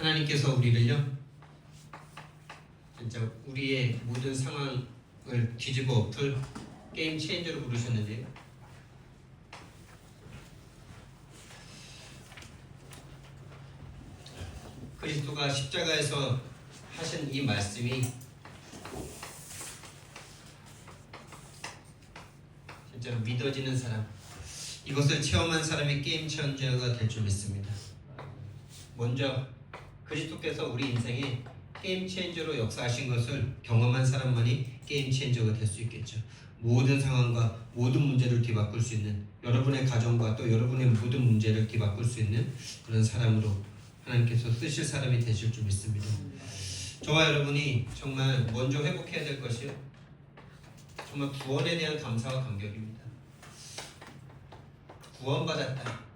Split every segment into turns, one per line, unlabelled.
하나님께서 우리를요, 진짜 우리의 모든 상황을 뒤집어 엎을 게임 체인저로 부르셨는데요. 그리스도가 십자가에서 하신 이 말씀이 진짜로 믿어지는 사람, 이것을 체험한 사람이 게임 체인저가 될 줄 믿습니다. 먼저 그리스도께서 우리 인생에 게임 체인저로 역사하신 것을 경험한 사람만이 게임 체인저가 될 수 있겠죠. 모든 상황과 모든 문제를 뒤바꿀 수 있는, 여러분의 가정과 또 여러분의 모든 문제를 뒤바꿀 수 있는 그런 사람으로 하나님께서 쓰실 사람이 되실 줄 믿습니다. 저와 여러분이 정말 먼저 회복해야 될 것이요, 정말 구원에 대한 감사와 감격입니다. 구원받았다,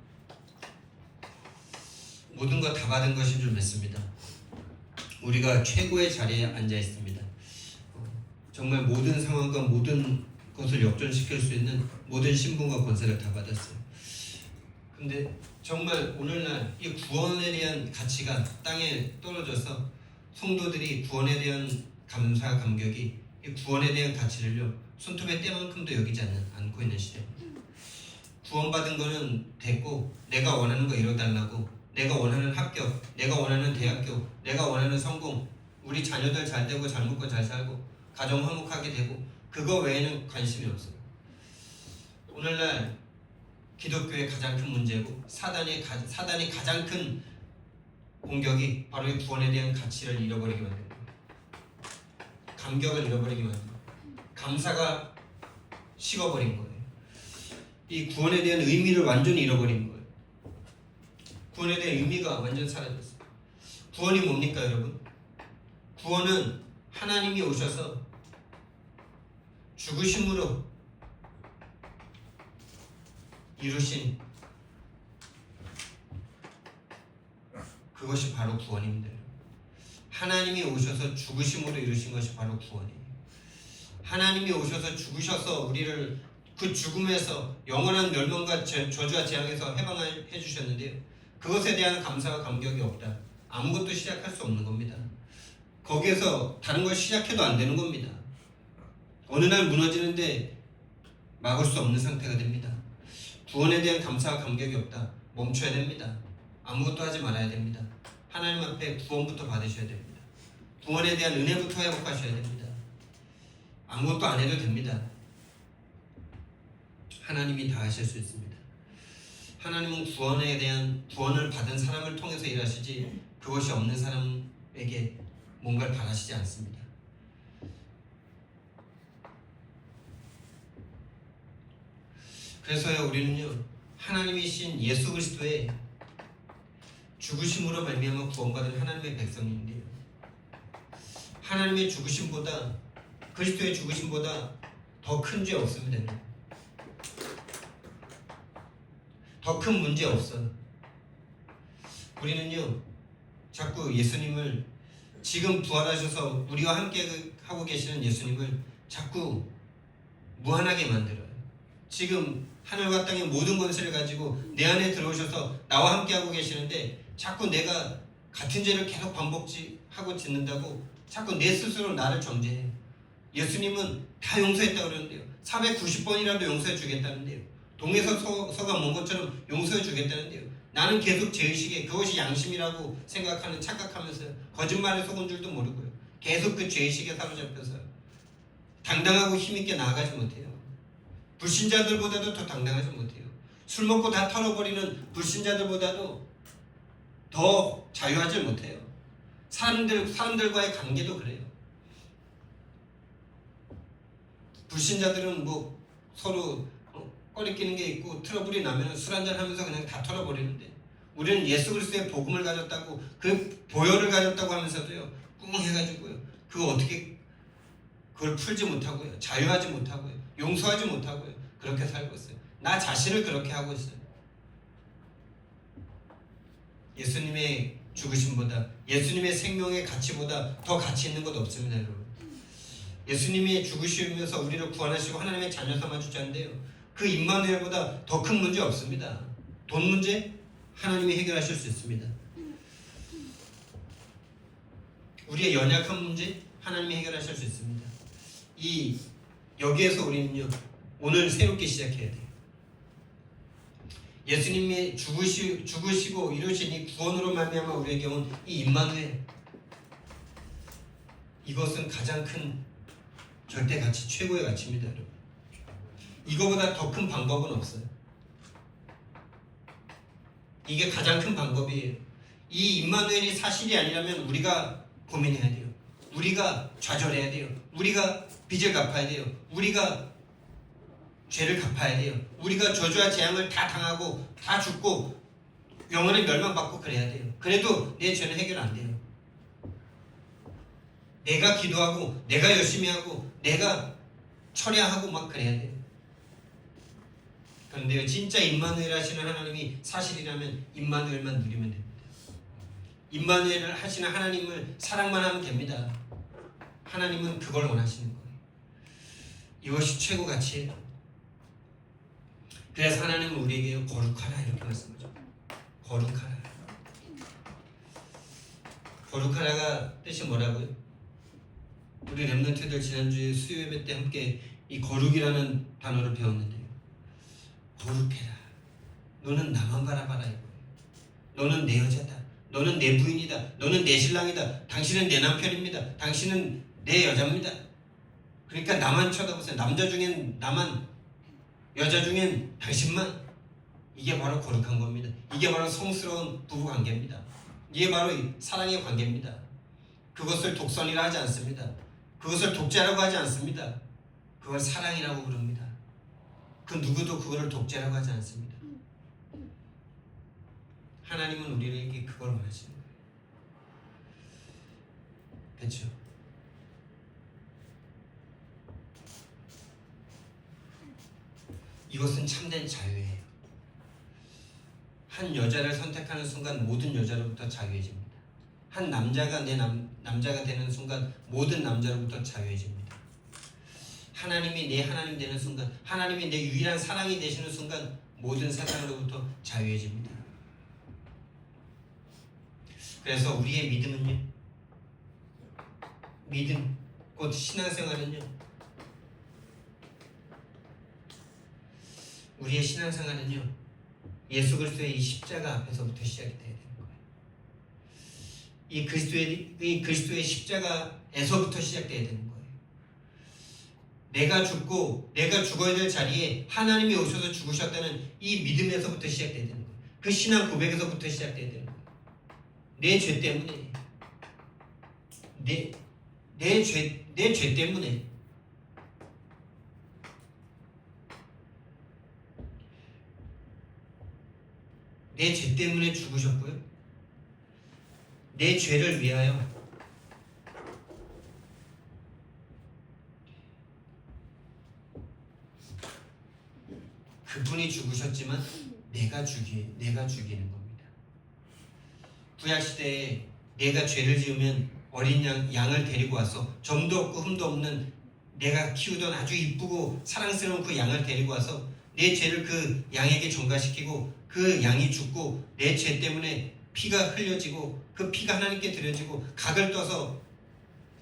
모든 것 다 받은 것인 줄 믿습니다. 우리가 최고의 자리에 앉아 있습니다. 정말 모든 상황과 모든 것을 역전시킬 수 있는 모든 신분과 권세를 다 받았어요. 근데 정말 오늘날 이 구원에 대한 가치가 땅에 떨어져서 성도들이 구원에 대한 감사 감격이 이 구원에 대한 가치를요, 손톱의 때만큼도 여기지 않고 있는 시대. 구원받은 거는 됐고, 내가 원하는 거 이뤄달라고, 내가 원하는 합격, 내가 원하는 대학교, 내가 원하는 성공, 우리 자녀들 잘 되고 잘 먹고 잘 살고 가정 화목하게 되고, 그거 외에는 관심이 없어요. 오늘날 기독교의 가장 큰 문제고 사단이 가장 큰 공격이 바로 이 구원에 대한 가치를 잃어버리게 만듭니다. 감격을 잃어버리게 만듭니다. 감사가 식어버린 거예요. 이 구원에 대한 의미를 완전히 잃어버린 거예요. 구원에 대한 의미가 완전 사라졌어요. 구원이 뭡니까, 여러분? 구원은 하나님이 오셔서 죽으심으로 이루신 그것이 바로 구원입니다. 하나님이 오셔서 죽으심으로 이루신 것이 바로 구원이에요. 하나님이 오셔서 죽으셔서 우리를 그 죽음에서 영원한 멸망과 저주와 재앙에서 해방해 주셨는데요, 그것에 대한 감사와 감격이 없다, 아무것도 시작할 수 없는 겁니다. 거기에서 다른 걸 시작해도 안 되는 겁니다. 어느 날 무너지는데 막을 수 없는 상태가 됩니다. 구원에 대한 감사와 감격이 없다, 멈춰야 됩니다. 아무것도 하지 말아야 됩니다. 하나님 앞에 구원부터 받으셔야 됩니다. 구원에 대한 은혜부터 회복하셔야 됩니다. 아무것도 안 해도 됩니다. 하나님이 다 하실 수 있습니다. 하나님은 구원에 대한 구원을 받은 사람을 통해서 일하시지 그것이 없는 사람에게 뭔가를 바라시지 않습니다. 그래서요, 우리는요, 하나님이신 예수 그리스도의 죽으심으로 말미암아 구원받은 하나님의 백성인데요, 하나님의 죽으심보다, 그리스도의 죽으심보다 더 큰 죄 없습니다. 더 큰 문제 없어요. 우리는요, 자꾸 예수님을, 지금 부활하셔서 우리와 함께 하고 계시는 예수님을 자꾸 무한하게 만들어요. 지금 하늘과 땅의 모든 권세를 가지고 내 안에 들어오셔서 나와 함께 하고 계시는데, 자꾸 내가 같은 죄를 계속 반복하고 짓는다고 자꾸 내 스스로 나를 정죄해요. 예수님은 다 용서했다고 그러는데요, 490번이라도 용서해 주겠다는데요, 동에서 서가 먼 것처럼 용서해 주겠다는데요, 나는 계속 죄의식에 그것이 양심이라고 생각하는, 착각하면서 거짓말에 속은 줄도 모르고요, 계속 그 죄의식에 사로잡혀서 당당하고 힘있게 나아가지 못해요. 불신자들보다도 더 당당하지 못해요. 술 먹고 다 털어버리는 불신자들보다도 더 자유하지 못해요. 사람들과의 관계도 그래요. 불신자들은 뭐 서로 꺼리끼는 게 있고 트러블이 나면 술 한잔 하면서 그냥 다 털어버리는데, 우리는 예수 그리스도의 복음을 가졌다고, 그 보혈을 가졌다고 하면서도요, 꿍 해가지고요, 그거 어떻게 그걸 풀지 못하고요, 자유하지 못하고요, 용서하지 못하고요, 그렇게 살고 있어요. 나 자신을 그렇게 하고 있어요. 예수님의 죽으심보다, 예수님의 생명의 가치보다 더 가치 있는 것 없습니다, 여러분. 예수님이 죽으시면서 우리를 구원하시고 하나님의 자녀 삼아 주셨는데요, 그 임마누엘보다 더 큰 문제 없습니다. 돈 문제 하나님이 해결하실 수 있습니다. 우리의 연약한 문제 하나님이 해결하실 수 있습니다. 여기에서 우리는요 오늘 새롭게 시작해야 돼요. 예수님이 죽으시고 이루신 이 구원으로 말미암아 우리에게 온 이 임마누엘, 이것은 가장 큰 절대 가치, 최고의 가치입니다, 여러분. 이거보다 더 큰 방법은 없어요. 이게 가장 큰 방법이에요. 이 임마누엘이 사실이 아니라면 우리가 고민해야 돼요. 우리가 좌절해야 돼요. 우리가 빚을 갚아야 돼요. 우리가 죄를 갚아야 돼요. 우리가 저주와 재앙을 다 당하고 다 죽고 영원히 멸망받고 그래야 돼요. 그래도 내 죄는 해결 안 돼요. 내가 기도하고 내가 열심히 하고 내가 철야하고 막 그래야 돼요. 그런데요, 진짜 임마누엘 하시는 하나님이 사실이라면 임마누엘만 누리면 됩니다. 임마누엘을 하시는 하나님을 사랑만 하면 됩니다. 하나님은 그걸 원하시는 거예요. 이것이 최고 가치예요. 그래서 하나님은 우리에게 거룩하라 이렇게 말씀하죠. 거룩하라. 거룩하라가 뜻이 뭐라고요? 우리 렘넌트들 지난주에 수요예배 때 함께 이 거룩이라는 단어를 배웠는데요. 거룩해라. 너는 나만 바라봐라 이거예요. 너는 내 여자다. 너는 내 부인이다. 너는 내 신랑이다. 당신은 내 남편입니다. 당신은 내 여자입니다. 그러니까 나만 쳐다보세요. 남자 중엔 나만, 여자 중엔 당신만. 이게 바로 거룩한 겁니다. 이게 바로 성스러운 부부관계입니다. 이게 바로 사랑의 관계입니다. 그것을 독선이라 하지 않습니다. 그것을 독재라고 하지 않습니다. 그걸 사랑이라고 부릅니다. 그 누구도 그거를 독재라고 하지 않습니다. 하나님은 우리에게 그걸 원하시는 거예요. 그렇죠? 이것은 참된 자유예요. 한 여자를 선택하는 순간 모든 여자로부터 자유해집니다. 한 남자가 남자가 되는 순간 모든 남자로부터 자유해집니다. 하나님이 내 하나님 되는 순간, 하나님이 내 유일한 사랑이 되시는 순간 모든 세상으로부터 자유해집니다. 그래서 우리의 믿음은요, 믿음 곧 신앙생활은요, 우리의 신앙생활은요 예수 그리스도의 이 십자가 앞에서부터 시작이 돼야 되는 거예요. 이 그리스도의 십자가에서부터 시작돼야 되는 거예요. 내가 죽고 내가 죽어야 될 자리에 하나님이 오셔서 죽으셨다는 이 믿음에서부터 시작돼야 되는 거예요. 그 신앙 고백에서부터 시작돼야 되는 거예요. 내 죄 때문에, 내 죄 때문에 내 죄 때문에 죽으셨고요. 내 죄를 위하여 그분이 죽으셨지만 내가 죽이는 겁니다. 구약시대에 내가 죄를 지으면 어린 양을 데리고 와서 점도 없고 흠도 없는 내가 키우던 아주 이쁘고 사랑스러운 그 양을 데리고 와서 내 죄를 그 양에게 전가시키고 그 양이 죽고 내 죄 때문에 피가 흘려지고 그 피가 하나님께 드려지고 각을 떠서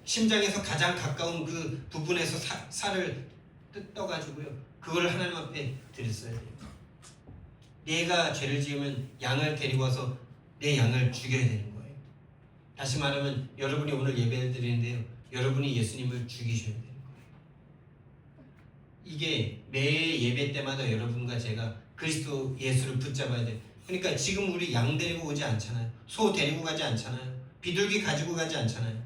심장에서 가장 가까운 그 부분에서 살을 떠가지고요 그걸 하나님 앞에 드렸어야 돼요. 내가 죄를 지으면 양을 데리고 와서 내 양을 죽여야 되는 거예요. 다시 말하면 여러분이 오늘 예배를 드리는데요, 여러분이 예수님을 죽이셔야 되는 거예요. 이게 매 예배 때마다 여러분과 제가 그리스도 예수를 붙잡아야 돼요. 그러니까 지금 우리 양 데리고 오지 않잖아요. 소 데리고 가지 않잖아요. 비둘기 가지고 가지 않잖아요.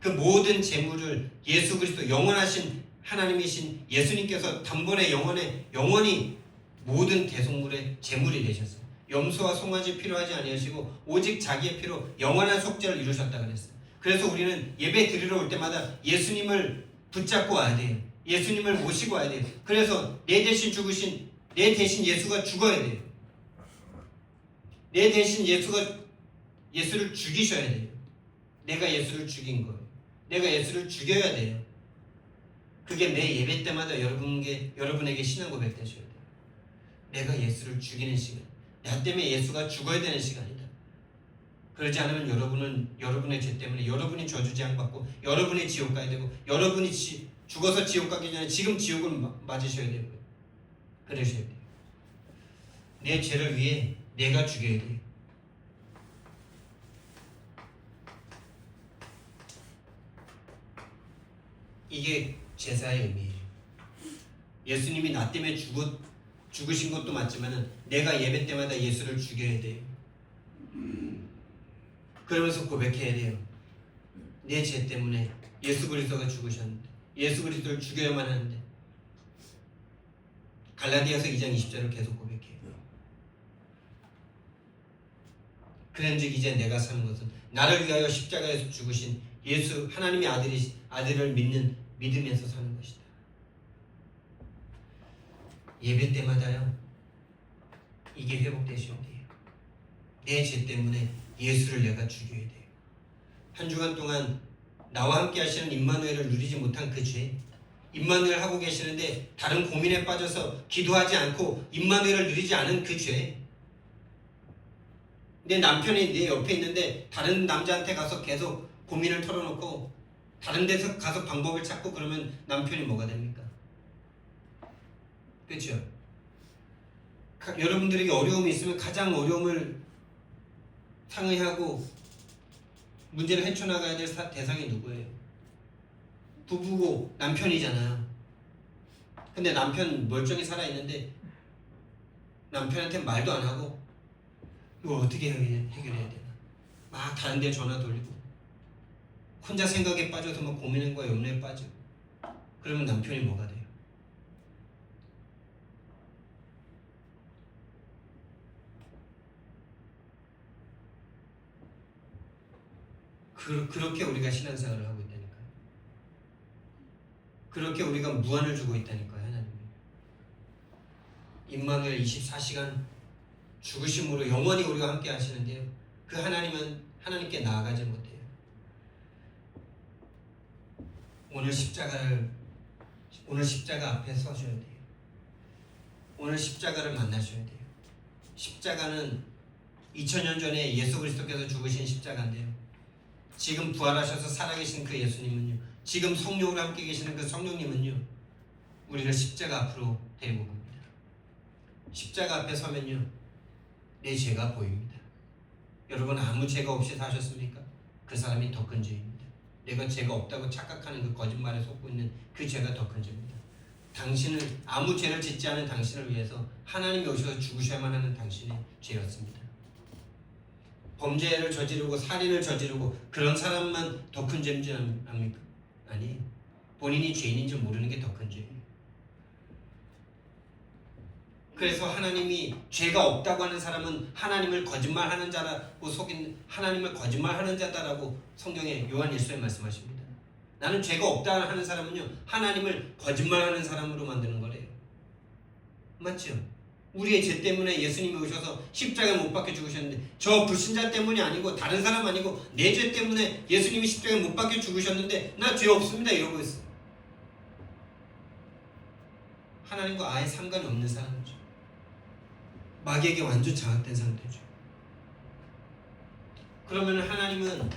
그 모든 재물을 예수 그리스도 영원하신 하나님이신 예수님께서 단번에 영원히 모든 대속물의 재물이 되셨어요. 염소와 송아지 필요하지 아니하시고 오직 자기의 피로 영원한 속죄를 이루셨다 그랬어요. 그래서 우리는 예배 드리러 올 때마다 예수님을 붙잡고 와야 돼요. 예수님을 모시고 와야 돼요. 그래서 내 대신 예수가 죽어야 돼요. 내 대신 예수를 죽이셔야 돼요. 내가 예수를 죽인 거예요. 내가 예수를 죽여야 돼요. 그게 매 예배 때마다 여러분에게 신앙 고백 되셔야 돼요. 내가 예수를 죽이는 시간, 나 때문에 예수가 죽어야 되는 시간이다. 그러지 않으면 여러분은 여러분의 죄 때문에 여러분이 저주재앙받고 여러분이 지옥 가야 되고 여러분이 죽어서 지옥 가기 전에 지금 지옥을 맞으셔야 되고 그러셔야 돼요. 내 죄를 위해 내가 죽여야 돼요. 이게 제사의 의미예요. 예수님이 나 때문에 죽으신 것도 맞지만 내가 예배 때마다 예수를 죽여야 돼요. 그러면서 고백해야 돼요. 내 죄 때문에 예수 그리스도가 죽으셨는데 예수 그리스도를 죽여야만 하는데 갈라디아서 2장 20절을 계속 고백해요. 그런즉 이제 내가 사는 것은 나를 위하여 십자가에서 죽으신 예수 하나님의 아들을 믿으면서 사는 것이다. 예배 때마다요 이게 회복되셔야 돼요. 내 죄 때문에 예수를 내가 죽여야 돼요. 한 주간 동안 나와 함께 하시는 임마누엘을 누리지 못한 그 죄, 임마누엘 하고 계시는데 다른 고민에 빠져서 기도하지 않고 임마누엘을 누리지 않은 그 죄, 내 남편이 내 옆에 있는데 다른 남자한테 가서 계속 고민을 털어놓고 다른 데서 가서 방법을 찾고 그러면 남편이 뭐가 됩니까? 그렇죠? 여러분들에게 어려움이 있으면 가장 어려움을 상의하고 문제를 헤쳐나가야 될 대상이 누구예요? 부부고 남편이잖아요. 근데 남편 멀쩡히 살아있는데 남편한테 말도 안 하고 이거 어떻게 해결해야 되나 막 다른 데 전화 돌리고 혼자 생각에 빠져서 막 고민과 염려에 빠져. 그러면 남편이 뭐가 돼요? 그렇게 우리가 신앙생활을 하고 있다니까요. 그렇게 우리가 무한을 주고 있다니까요. 하나님이 임마누엘 24시간 죽으심으로 영원히 우리와 함께 하시는데요. 그 하나님은 하나님께 나아가지 못해요. 오늘 십자가 앞에 서셔야 돼요. 오늘 십자가를 만나셔야 돼요. 십자가는 2000년 전에 예수 그리스도께서 죽으신 십자가인데요. 지금 부활하셔서 살아계신 그 예수님은요, 지금 성령으로 함께 계시는 그 성령님은요, 우리를 십자가 앞으로 데리고 갑니다. 십자가 앞에 서면요, 내 죄가 보입니다. 여러분 아무 죄가 없이 사셨습니까? 그 사람이 더 큰 죄입니다. 내가 죄가 없다고 착각하는 그 거짓말에 속고 있는 그 죄가 더 큰 죄입니다. 당신을 아무 죄를 짓지 않은 당신을 위해서 하나님이 오셔서 죽으셔야만 하는 당신의 죄였습니다. 범죄를 저지르고 살인을 저지르고 그런 사람만 더 큰 죄인지 압니까? 아니, 본인이 죄인인 줄 모르는 게 더 큰 죄예요. 그래서 하나님이 죄가 없다고 하는 사람은 하나님을 거짓말하는 자라고 속인 하나님을 거짓말하는 자다라고 성경에 요한 1서에 말씀하십니다. 나는 죄가 없다 하는 사람은요, 하나님을 거짓말하는 사람으로 만드는 거래요. 맞죠? 우리의 죄 때문에 예수님이 오셔서 십자가에 못 박혀 죽으셨는데 저 불신자 때문이 아니고 다른 사람 아니고 내 죄 때문에 예수님이 십자가에 못 박혀 죽으셨는데 나 죄 없습니다 이러고 있어요. 하나님과 아예 상관이 없는 사람이죠. 마귀에게 완전 장악된 상태죠. 그러면 하나님은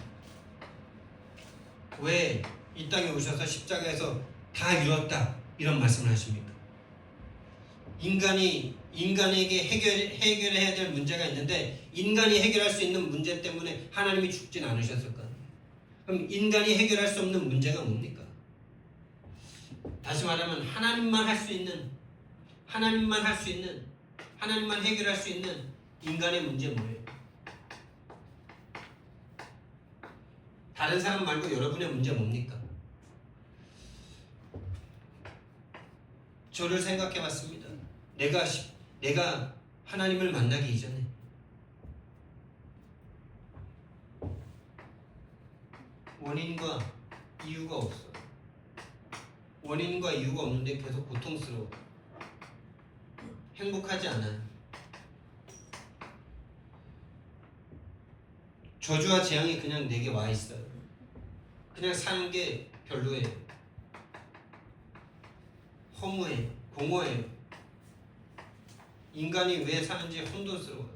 왜 이 땅에 오셔서 십자가에서 다 이뤘다 이런 말씀을 하십니까? 인간에게 해결해야 될 문제가 있는데 인간이 해결할 수 있는 문제 때문에 하나님이 죽진 않으셨을 거 아니에요. 그럼 인간이 해결할 수 없는 문제가 뭡니까? 다시 말하면 하나님만 해결할 수 있는 인간의 문제 뭐예요? 다른 사람 말고 여러분의 문제 뭡니까? 저를 생각해 봤습니다. 내가 하나님을 만나기 이전에 원인과 이유가 없어요. 원인과 이유가 없는데 계속 고통스러워. 행복하지 않아요. 저주와 재앙이 그냥 내게 와 있어요. 그냥 사는 게 별로예요. 허무해요. 공허해요. 인간이 왜 사는지 혼돈스러워요.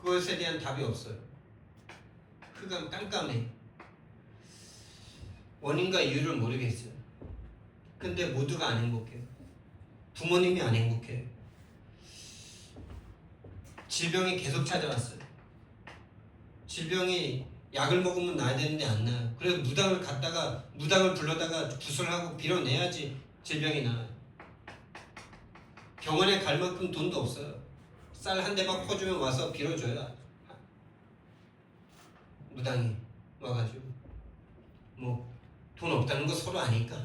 그것에 대한 답이 없어요. 깜깜해. 원인과 이유를 모르겠어요. 근데 모두가 안 행복해요. 부모님이 안 행복해요. 질병이 계속 찾아왔어요. 질병이 약을 먹으면 나야 되는데 안 나요. 그래서 무당을 불러다가 구슬하고 빌어내야지 질병이 나요. 병원에 갈 만큼 돈도 없어요. 쌀 한 대만 퍼주면 와서 빌어줘요. 무당이 와가지고 뭐 돈 없다는 거 서로 아니까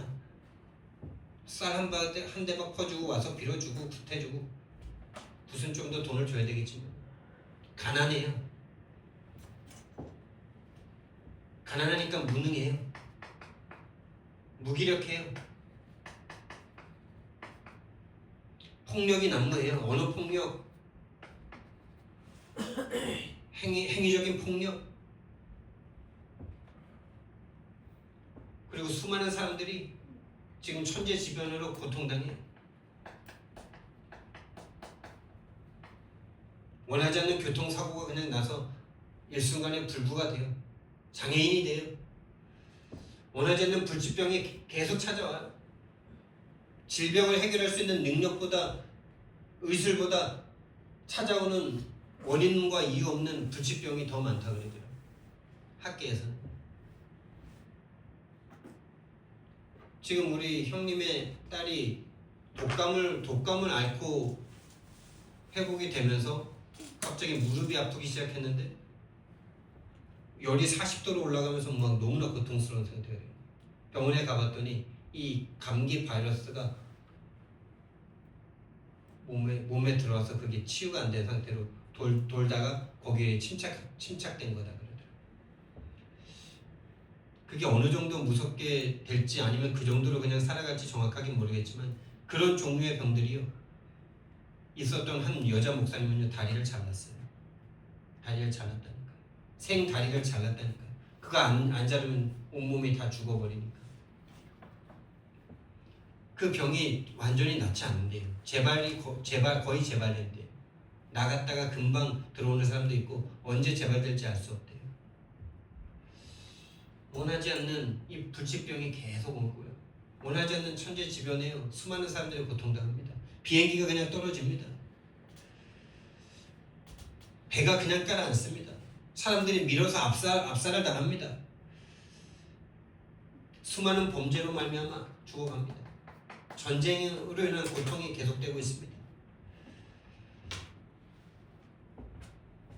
쌀 한 대만 퍼주고 와서 빌어주고 굿해주고 무슨 좀 더 돈을 줘야 되겠지만 가난해요. 가난하니까 무능해요. 무기력해요. 폭력이 난무해요. 언어 폭력, 행위적인 폭력, 그리고 수많은 사람들이 지금 천재지변으로 고통당해요. 원하지 않는 교통사고가 그냥 나서 일순간에 불구가 돼요. 장애인이 돼요. 원하지 않는 불치병이 계속 찾아와요. 질병을 해결할 수 있는 능력보다 의술보다 찾아오는 원인과 이유 없는 불치병이 더 많다 그러더라고요. 학계에서는. 지금 우리 형님의 딸이 독감을 앓고 회복이 되면서 갑자기 무릎이 아프기 시작했는데 열이 40도로 올라가면서 막 너무나 고통스러운 상태가 돼요. 병원에 가봤더니 이 감기 바이러스가 몸에 들어와서 그게 치유가 안 된 상태로 돌다가 거기에 침착된 거다 그러더라고요. 그게 어느 정도 무섭게 될지 아니면 그 정도로 그냥 살아갈지 정확하게 모르겠지만 그런 종류의 병들이요. 있었던 한 여자 목사님은요 다리를 잘랐어요. 다리를 잘랐다니까. 생 다리를 잘랐다니까. 그거 안 자르면 온몸이 다 죽어버리니까. 그 병이 완전히 낫지 않는데요. 거의 재발된대요. 나갔다가 금방 들어오는 사람도 있고 언제 재발될지 알 수 없대요. 원하지 않는 이 불치병이 계속 오고요. 원하지 않는 천재지변에요. 수많은 사람들이 고통당합니다. 비행기가 그냥 떨어집니다. 배가 그냥 깔아앉습니다. 사람들이 밀어서 압살을 당합니다. 수많은 범죄로 말미암아 죽어갑니다. 전쟁으로 인한 고통이 계속되고 있습니다.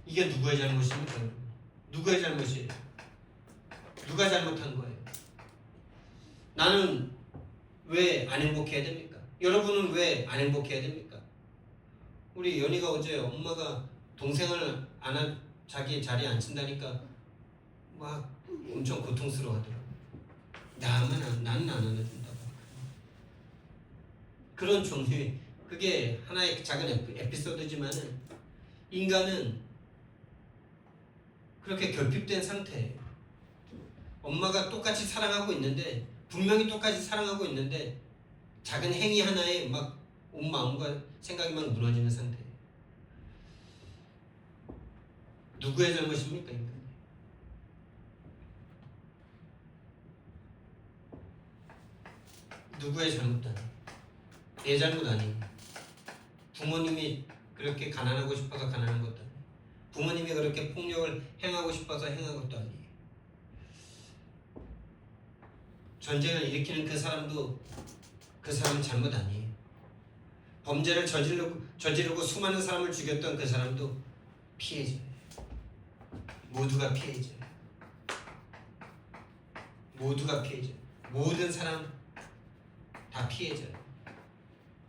이게 누구의 잘못입니까? 누구의 잘못이에요? 누가 잘못한 거예요? 나는 왜 안 행복해야 됩니까? 여러분은 왜 안 행복해야 됩니까? 우리 연희가 어제 엄마가 동생을 자기 자리에 앉힌다니까 막 엄청 고통스러워 하더라고요. 나는 안 안아준다고. 그런 종류의 그게 하나의 작은 에피소드지만은 인간은 그렇게 결핍된 상태예요. 엄마가 똑같이 사랑하고 있는데 분명히 똑같이 사랑하고 있는데 작은 행위 하나에 막 온 마음과 생각이 막 무너지는 상태예요. 누구의 잘못입니까? 인간? 누구의 잘못도 아니에요. 내 잘못 아니에요. 부모님이 그렇게 가난하고 싶어서 가난한 것도 아니에요. 부모님이 그렇게 폭력을 행하고 싶어서 행한 것도 아니에요. 전쟁을 일으키는 그 사람도 그 사람 잘못 아니에요. 범죄를 저지르고 수많은 사람을 죽였던 그 사람도 피해자예요. 모두가 피해자예요. 모두가 피해자예요. 모든 사람 다 피해자예요.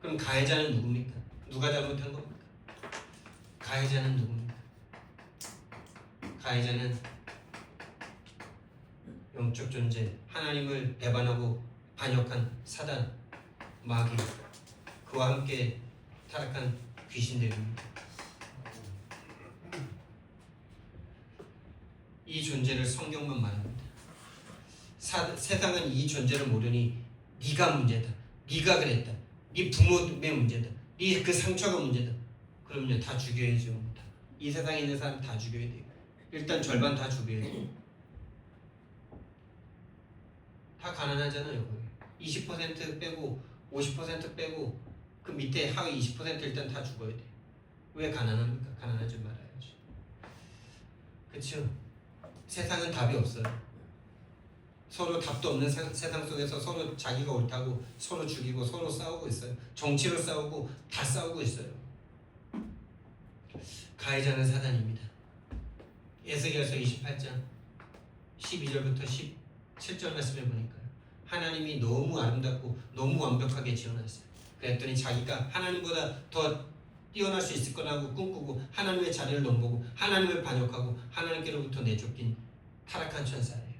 그럼 가해자는 누굽니까? 누가 잘못한 겁니까? 가해자는 누굽니까? 가해자는 영적 존재, 하나님을 배반하고 반역한 사단, 마귀, 그와 함께 타락한 귀신들입니다. 이 존재를 성경만 말합니다. 세상은 이 존재를 모르니 네가 문제다, 네가 그랬다, 네 부모의 문제다, 네 그 상처가 문제다. 그럼요, 다 죽여야죠. 이 세상에 있는 사람 다 죽여야 돼요. 일단 절반 다 죽여야 돼요. 다 가난하잖아요. 20% 빼고 50% 빼고 그 밑에 하위 20% 일단 다 죽어야 돼요. 왜 가난합니까? 가난하지 말아야지. 그렇죠? 세상은 답이 없어요. 서로 답도 없는 세상 속에서 서로 자기가 옳다고 서로 죽이고 서로 싸우고 있어요. 정치로 싸우고 다 싸우고 있어요. 가해자는 사단입니다. 에스겔서 28장 12절부터 17절 말씀을 보니까요. 하나님이 너무 아름답고 너무 완벽하게 지어놨어요. 그랬더니 자기가 하나님보다 더 뛰어날 수 있을 거라고 꿈꾸고 하나님의 자리를 넘보고 하나님을 반역하고 하나님께로부터 내쫓긴 타락한 천사예요.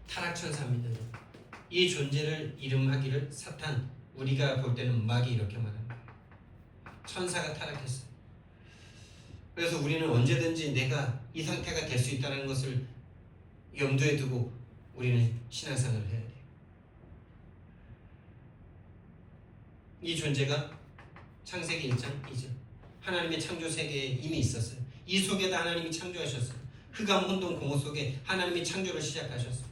타락천사입니다. 이 존재를 이름하기를 사탄, 우리가 볼 때는 마귀 이렇게 말합니다. 천사가 타락했어요. 그래서 우리는 언제든지 내가 이 상태가 될 수 있다는 것을 염두에 두고 우리는 신앙생활을 해야 돼요. 이 존재가 창세기 1장 2절 하나님의 창조 세계에 이미 있었어요. 이 속에다 하나님이 창조하셨어요. 흑암 혼돈 공허 속에 하나님이 창조를 시작하셨어요.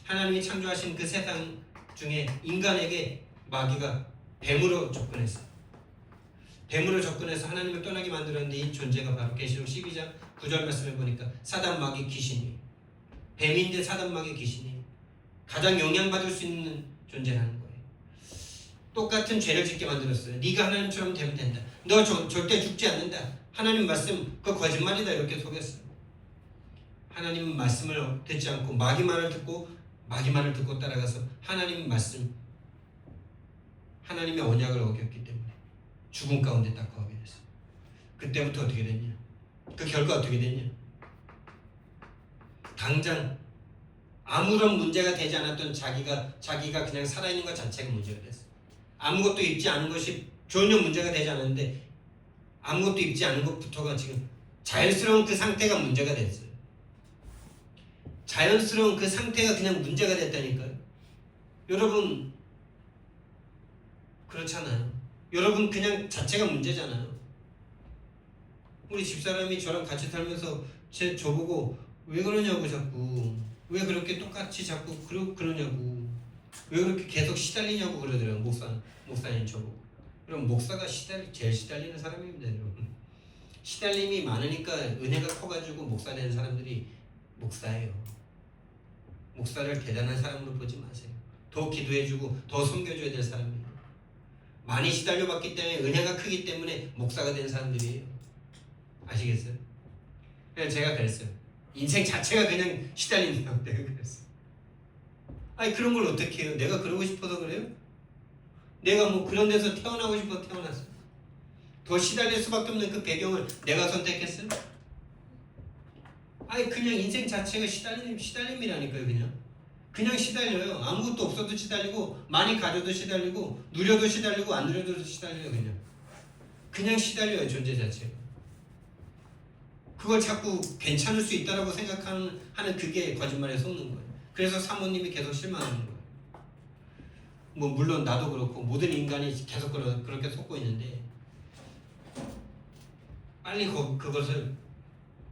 하나님이 창조하신 그 세상 중에 인간에게 마귀가 뱀으로 접근했어요. 뱀으로 접근해서 하나님을 떠나게 만들었는데 이 존재가 바로 계시록 12장 9절 말씀을 보니까 사단 마귀 귀신이 뱀인데 사단 마귀 귀신이 가장 영향받을 수 있는 존재라는 거예요. 똑같은 죄를 짓게 만들었어요. 네가 하나님처럼 되면 된다. 너 절대 죽지 않는다. 하나님 말씀 그거 거짓말이다 이렇게 속였어요. 하나님 말씀을 듣지 않고 마귀 말을 듣고 따라가서 하나님 말씀 하나님의 언약을 어겼기 때문에 죽음 가운데 딱 거하게 됐어요. 그때부터 어떻게 됐냐? 그 결과 어떻게 됐냐? 당장 아무런 문제가 되지 않았던 자기가 그냥 살아있는 것 자체가 문제가 됐어요. 아무것도 입지 않은 것이 전혀 문제가 되지 않았는데 아무것도 입지 않은 것부터가 지금 자연스러운 그 상태가 문제가 됐어요. 자연스러운 그 상태가 그냥 문제가 됐다니까요. 여러분 그렇잖아요. 여러분 그냥 자체가 문제잖아요. 우리 집사람이 저랑 같이 살면서 저보고 왜 그러냐고 자꾸 왜 그렇게 똑같이 자꾸 그러냐고 왜 그렇게 계속 시달리냐고 그러더라고요. 목사님 저보고. 그럼 목사가 제일 시달리는 사람입니다. 여러분. 시달림이 많으니까 은혜가 커가지고 목사 되는 사람들이 목사예요. 목사를 대단한 사람으로 보지 마세요. 더 기도해주고 더 섬겨줘야 될 사람이에요. 많이 시달려봤기 때문에 은혜가 크기 때문에 목사가 된 사람들이에요. 아시겠어요? 그래서 제가 그랬어요. 인생 자체가 그냥 시달린다고 내가 그랬어요. 아니 그런 걸 어떻게 해요? 내가 그러고 싶어서 그래요? 내가 뭐 그런 데서 태어나고 싶어서 태어났어요. 더 시달릴 수밖에 없는 그 배경을 내가 선택했어요? 아니 그냥 인생 자체가 시달림이라니까요. 그냥 시달려요. 아무것도 없어도 시달리고 많이 가져도 시달리고 누려도 시달리고 안 누려도 시달려요. 그냥 시달려요. 존재 자체가. 그걸 자꾸 괜찮을 수 있다라고 생각하는 그게 거짓말에 속는 거예요. 그래서 사모님이 계속 실망하는 거예요. 뭐 물론 나도 그렇고 모든 인간이 계속 그렇게 속고 있는데 빨리 그것을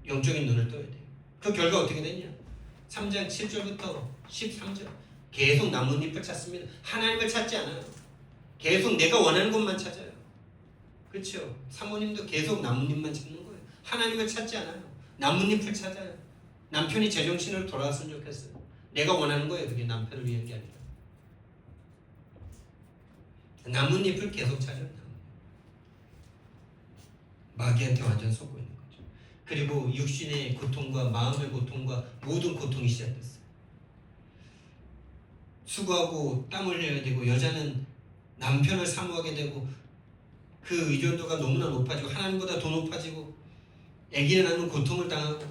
영적인 눈을 떠야 돼요. 그 결과 어떻게 됐냐? 3장 7절부터 13절 계속 나뭇잎을 찾습니다. 하나님을 찾지 않아요. 계속 내가 원하는 것만 찾아요. 그렇죠? 사모님도 계속 나뭇잎만 찾는 거예요. 하나님을 찾지 않아요. 나뭇잎을 찾아요. 남편이 제정신으로 돌아왔으면 좋겠어요. 내가 원하는 거예요. 그게 남편을 위한 게 아니라. 나뭇잎을 계속 찾아요. 마귀한테 완전 속고 있는 거죠. 그리고 육신의 고통과 마음의 고통과 모든 고통이 시작됐어요. 수고하고 땀 흘려야 되고 여자는 남편을 사모하게 되고 그 의존도가 너무나 높아지고 하나님보다 더 높아지고 아기를 낳는 고통을 당하고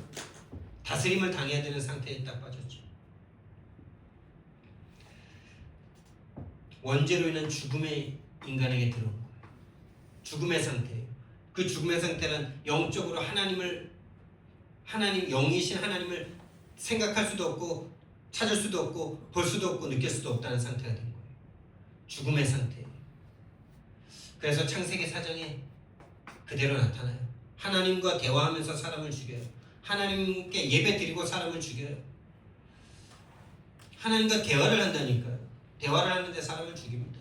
다스림을 당해야 되는 상태에 딱 빠졌죠. 원죄로 인한 죽음의 인간에게 들어온 거예요. 죽음의 상태예요. 그 죽음의 상태는 영적으로 영이신 하나님을 생각할 수도 없고 찾을 수도 없고 볼 수도 없고 느낄 수도 없다는 상태가 된 거예요. 죽음의 상태예요. 그래서 창세기 4장에 그대로 나타나요. 하나님과 대화하면서 사람을 죽여요. 하나님께 예배 드리고 사람을 죽여요. 하나님과 대화를 한다니까요. 대화를 하는데 사람을 죽입니다.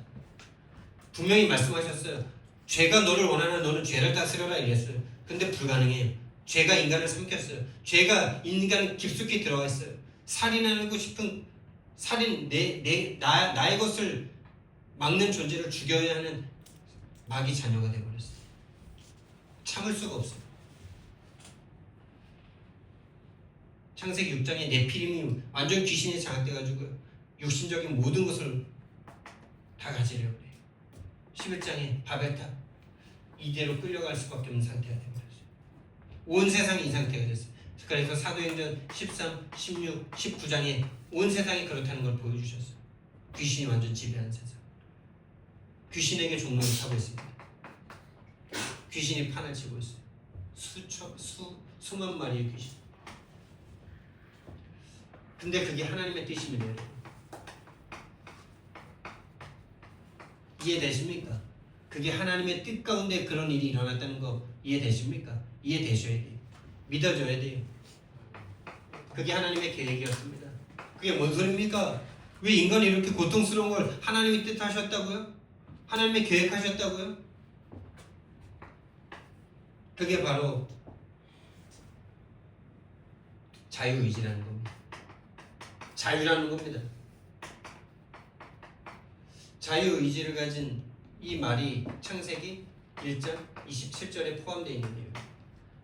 분명히 말씀하셨어요. 죄가 너를 원하는 너는 죄를 다스려라 이랬어요. 근데 불가능해요. 죄가 인간을 삼켰어요. 죄가 인간 깊숙이 들어가 있어요. 살인하고 싶은 나의 것을 막는 존재를 죽여야 하는 마귀 자녀가 되어버렸어요. 참을 수가 없어요. 창세기 6장에 네피림이 완전 귀신에 장악돼가지고 육신적인 모든 것을 다 가지려고 해요. 11장에 바벨탑 이대로 끌려갈 수밖에 없는 상태가 되어버렸어요. 온 세상이 이 상태가 됐어요. 그래서 사도행전 13, 16, 19장에 온 세상이 그렇다는 걸 보여주셨어요. 귀신이 완전 지배한 세상. 귀신에게 종로를 타고 있습니다. 귀신이 판을 치고 있어요. 수만 마리의 귀신. 근데 그게 하나님의 뜻이면 이해되십니까? 그게 하나님의 뜻 가운데 그런 일이 일어났다는 거 이해되십니까? 이해되셔야 돼요. 믿어줘야 돼요. 그게 하나님의 계획이었습니다. 그게 뭔 소리입니까? 왜 인간이 이렇게 고통스러운 걸 하나님이 뜻하셨다고요? 하나님이 계획하셨다고요? 그게 바로 자유의지라는 겁니다. 자유라는 겁니다. 자유의지를 가진 이 말이 창세기 1장 27절에 포함되어 있는데요.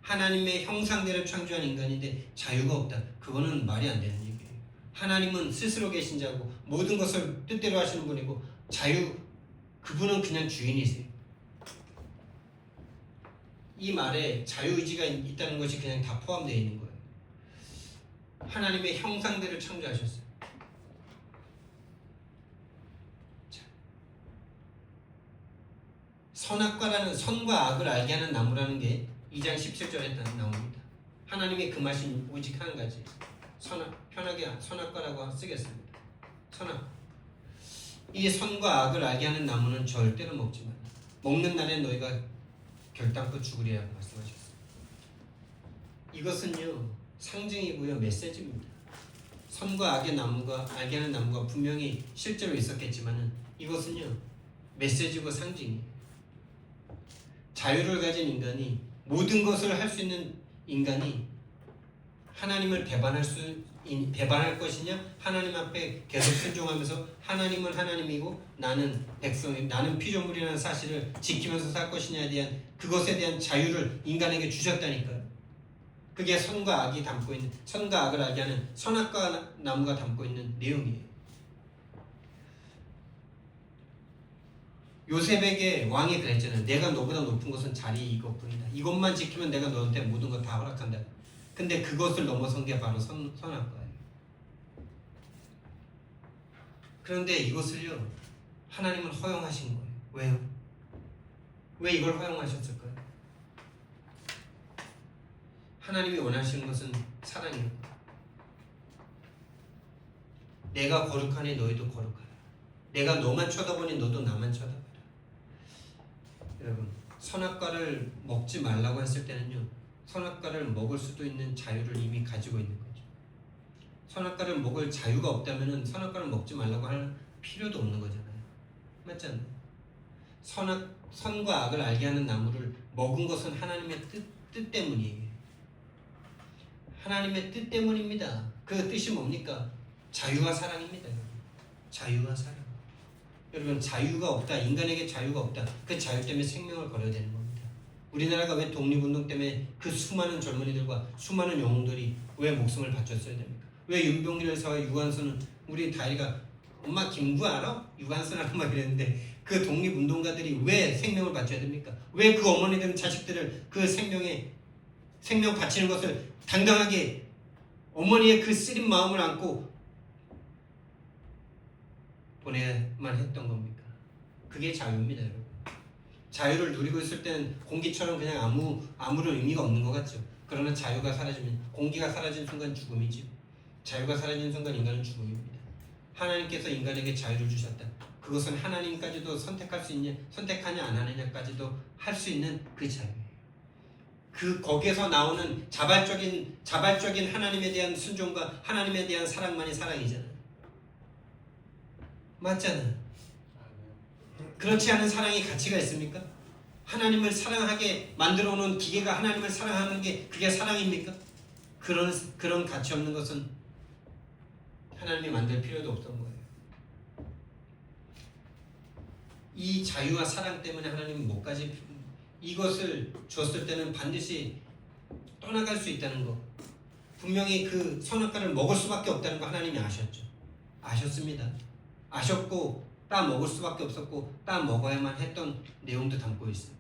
하나님의 형상대로 창조한 인간인데 자유가 없다. 그거는 말이 안 되는 얘기예요. 하나님은 스스로 계신 자고 모든 것을 뜻대로 하시는 분이고 그분은 그냥 주인이세요. 이 말에 자유의지가 있다는 것이 그냥 다 포함되어 있는 거예요. 하나님의 형상대로 창조하셨어요. 선악과라는 선과 악을 알게 하는 나무라는 게 2장 17절에 나옵니다. 하나님의 그 맛이 오직 한 가지. 편하게 선악과라고 쓰겠습니다. 선악. 이 선과 악을 알게 하는 나무는 절대로 먹지 마라. 먹는 날에 너희가 결단코 죽으리라 말씀하셨어요. 이것은요 상징이고요 메시지입니다. 선과 악의 나무가 알게 하는 나무가 분명히 실제로 있었겠지만은 이것은요 메시지고 상징이에요. 자유를 가진 인간이 모든 것을 할 수 있는 인간이 하나님을 배반할 것이냐 하나님 앞에 계속 순종하면서 하나님은 하나님이고 나는 백성이 나는 피조물이라는 사실을 지키면서 살 것이냐에 대한 그것에 대한 자유를 인간에게 주셨다니까요. 그게 선과 악이 담고 있는 선과 악을 알게 하는 선악과 나무가 담고 있는 내용이에요. 요셉에게 왕이 그랬잖아요. 내가 너보다 높은 것은 자리 이것뿐이다. 이것만 지키면 내가 너한테 모든 것 다 허락한다. 근데 그것을 넘어선 게 바로 선악과예요. 그런데 이것을요 하나님은 허용하신 거예요. 왜요? 왜 이걸 허용하셨을까요? 하나님이 원하시는 것은 사랑이에요. 내가 거룩하니 너희도 거룩하라. 내가 너만 쳐다보니 너도 나만 쳐다봐라. 여러분 선악과를 먹지 말라고 했을 때는요 선악과를 먹을 수도 있는 자유를 이미 가지고 있는 거죠. 선악과를 먹을 자유가 없다면 선악과를 먹지 말라고 할 필요도 없는 거잖아요. 맞잖아요. 선과 악을 알게 하는 나무를 먹은 것은 하나님의 뜻 때문이에요. 하나님의 뜻 때문입니다. 그 뜻이 뭡니까? 자유와 사랑입니다. 자유와 사랑. 여러분 자유가 없다. 인간에게 자유가 없다. 그 자유 때문에 생명을 걸어야 되는 겁니다. 우리나라가 왜 독립운동 때문에 그 수많은 젊은이들과 수많은 영웅들이 왜 목숨을 바쳤어야 됩니까? 왜 윤봉길 여사와 유관순은 우리 다이가 엄마 김구 알아? 유관순 알아? 막 이랬는데 그 독립운동가들이 왜 생명을 바쳐야 됩니까? 왜 그 어머니들은 자식들을 그 생명 바치는 것을 당당하게 어머니의 그 쓰린 마음을 안고 보내야만 했던 겁니까? 그게 자유입니다, 여러분. 자유를 누리고 있을 때는 공기처럼 그냥 아무런 의미가 없는 것 같죠. 그러나 자유가 사라지면 공기가 사라진 순간 죽음이지. 자유가 사라진 순간 인간은 죽음입니다. 하나님께서 인간에게 자유를 주셨다. 그것은 하나님까지도 선택하냐 안 하느냐까지도 할 수 있는 그 자유예요. 거기에서 나오는 자발적인 하나님에 대한 순종과 하나님에 대한 사랑만이 사랑이잖아요. 맞잖아요. 그렇지 않은 사랑이 가치가 있습니까? 하나님을 사랑하게 만들어 놓은 기계가 하나님을 사랑하는 게 그게 사랑입니까? 그런 가치 없는 것은 하나님이 만들 필요도 없던 거예요. 이 자유와 사랑 때문에 하나님은 뭐까지 이것을 줬을 때는 반드시 떠나갈 수 있다는 거, 분명히 그 선악과를 먹을 수밖에 없다는 거 하나님이 아셨죠. 아셨습니다. 아셨고 따 먹을 수밖에 없었고 따 먹어야만 했던 내용도 담고 있어요.